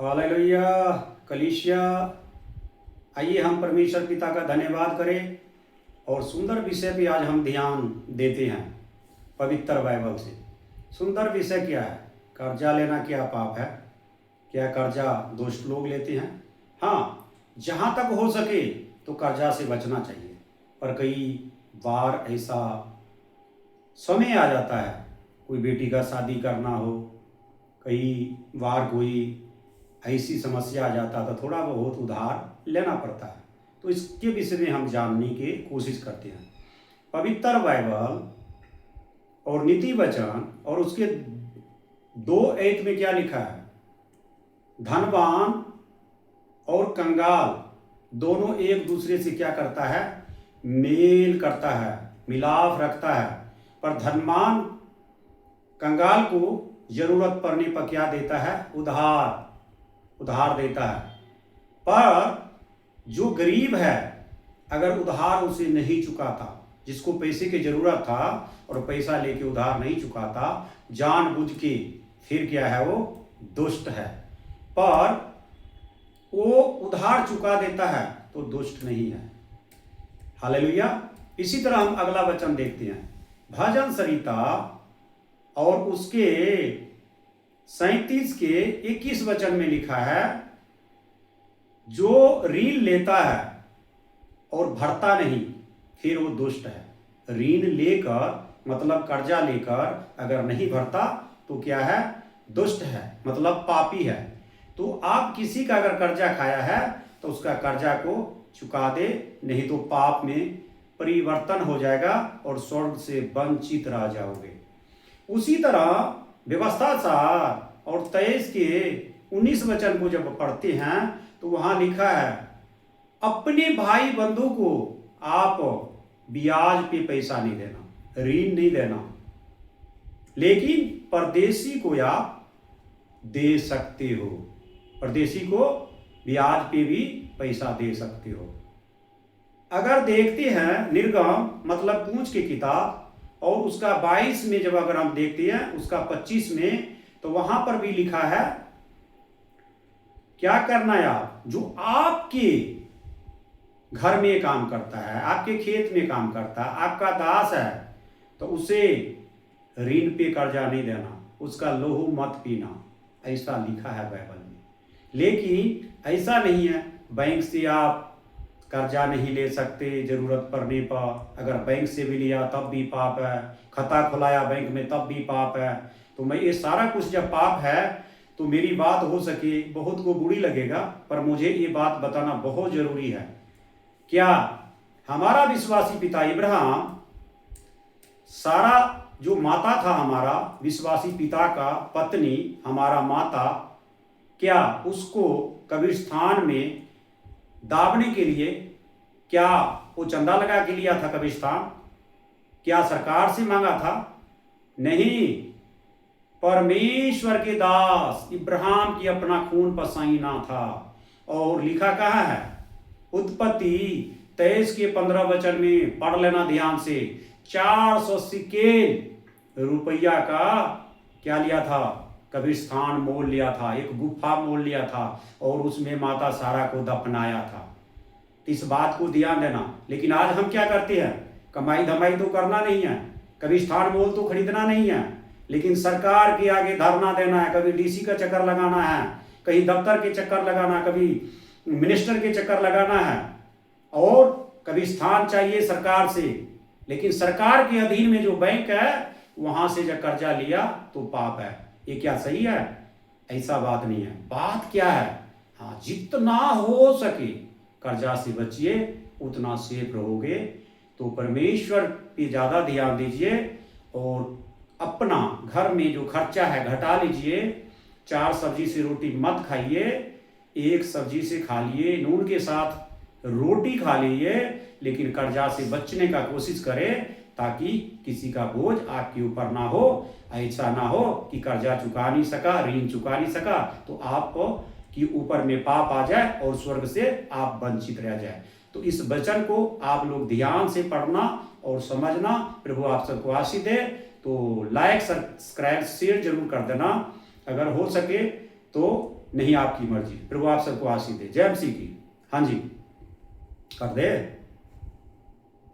Hallelujah. कलीसिया, आइए हम परमेश्वर पिता का धन्यवाद करें और सुंदर विषय पे आज हम ध्यान देते हैं पवित्र बाइबल से। सुंदर विषय क्या है? कर्जा लेना क्या पाप है? क्या कर्जा दुष्ट लोग लेते हैं? हाँ, जहाँ तक हो सके तो कर्जा से बचना चाहिए, पर कई बार ऐसा समय आ जाता है, कोई बेटी का शादी करना हो, कई बार कोई ऐसी समस्या आ जाता तो थोड़ा बहुत उधार लेना पड़ता है। तो इसके विषय में हम जानने की कोशिश करते हैं। पवित्र बाइबल और नीति वचन और उसके 2 आयत में क्या लिखा है? धनवान और कंगाल दोनों एक दूसरे से क्या करता है? मेल करता है, मिलाप रखता है। पर धनवान कंगाल को जरूरत पड़ने पर क्या देता है? उधार देता है। पर जो गरीब है, अगर उधार उसे नहीं चुकाता, जिसको पैसे की जरूरत था और पैसा लेके उधार नहीं चुकाता, जानबूझ के, फिर क्या है? वो दुष्ट है। पर वो उधार चुका देता है तो दुष्ट नहीं है। हालेलुया। इसी तरह हम अगला वचन देखते हैं, भजन संहिता और उसके 37 के 21 वचन में लिखा है, जो ऋण लेता है और भरता नहीं, फिर वो दुष्ट है। ऋण लेकर मतलब कर्जा लेकर अगर नहीं भरता तो क्या है? दुष्ट है, मतलब पापी है। तो आप किसी का अगर कर्जा खाया है तो उसका कर्जा को चुका दे, नहीं तो पाप में परिवर्तन हो जाएगा और स्वर्ग से वंचित रह जाओगे। उसी तरह व्यवस्था सार और 23 के 19 वचन को जब पढ़ते हैं तो वहां लिखा है, अपने भाई बंधु को आप ब्याज पे पैसा नहीं देना, ऋण नहीं देना, लेकिन परदेशी को आप दे सकते हो। परदेशी को ब्याज पे भी पैसा दे सकते हो। अगर देखते हैं निर्गम मतलब पूंछ की किताब और उसका 22 में जब अगर हम देखते हैं उसका 25 में, तो वहां पर भी लिखा है क्या करना है? आप जो आपके घर में काम करता है, आपके खेत में काम करता है, आपका दास है, तो उसे ऋण पे कर्जा नहीं देना, उसका लोहू मत पीना, ऐसा लिखा है बाइबल में। लेकिन ऐसा नहीं है, बैंक से आप कर्जा नहीं ले सकते जरूरत पड़ने पर। अगर बैंक से भी लिया तब भी पाप है, खाता खुलाया बैंक में तब भी पाप है। तो मैं ये सारा कुछ जब पाप है तो मेरी बात हो सके बहुत को बुरी लगेगा, पर मुझे ये बात बताना बहुत जरूरी है। क्या हमारा विश्वासी पिता इब्राहिम, सारा जो माता था हमारा विश्वासी पिता का पत्नी, हमारा माता, क्या उसको कब्रिस्तान में दाबने के लिए क्या वो चंदा लगा के लिया था? कब्रिस्तान क्या सरकार से मांगा था? नहीं, परमेश्वर के दास इब्राहिम की अपना खून पसीना था। और लिखा कहाँ है? उत्पत्ति 23 के 15 वचन में पढ़ लेना ध्यान से। 400 सिकेल रुपया का क्या लिया था? कब्रिस्तान मोल लिया था, एक गुफा मोल लिया था और उसमें माता सारा को दफनाया था। इस बात को ध्यान देना। लेकिन आज हम क्या करते हैं? कमाई धमाई तो करना नहीं है, कब्रिस्तान मोल तो खरीदना नहीं है, लेकिन सरकार के आगे धरना देना है, कभी डीसी का चक्कर लगाना है, कहीं दफ्तर के चक्कर लगाना, कभी मिनिस्टर के चक्कर लगाना है, और कब्रिस्तान चाहिए सरकार से। लेकिन सरकार के अधीन में जो बैंक है वहां से जब कर्जा लिया तो पाप है। ये क्या सही है? ऐसा बात नहीं है। बात क्या है? हाँ, जितना हो सके कर्जा से बचिए, उतना सेफ रहोगे। तो परमेश्वर पे ज्यादा ध्यान दीजिए और अपना घर में जो खर्चा है घटा लीजिए। 4 सब्जी से रोटी मत खाइए, 1 सब्जी से खा लिए, नून के साथ रोटी खा लीजिए, लेकिन कर्जा से बचने का कोशिश करें ताकि किसी का बोझ आपके ऊपर ना हो। ऐसा ना हो कि कर्जा चुका नहीं सका, ऋण चुका नहीं सका, तो आपको कि ऊपर में पाप आ जाए और स्वर्ग से आप वंचित रह जाए। तो इस वचन को आप लोग ध्यान से पढ़ना और समझना। प्रभु आप सबको आशीष दे। तो लाइक, सब्सक्राइब, शेयर जरूर कर देना। अगर हो सके तो नहीं आपकी मर्जी। प्रभु आप सबको आशीष दे। जय मसीह की। हाँ जी, कर दे।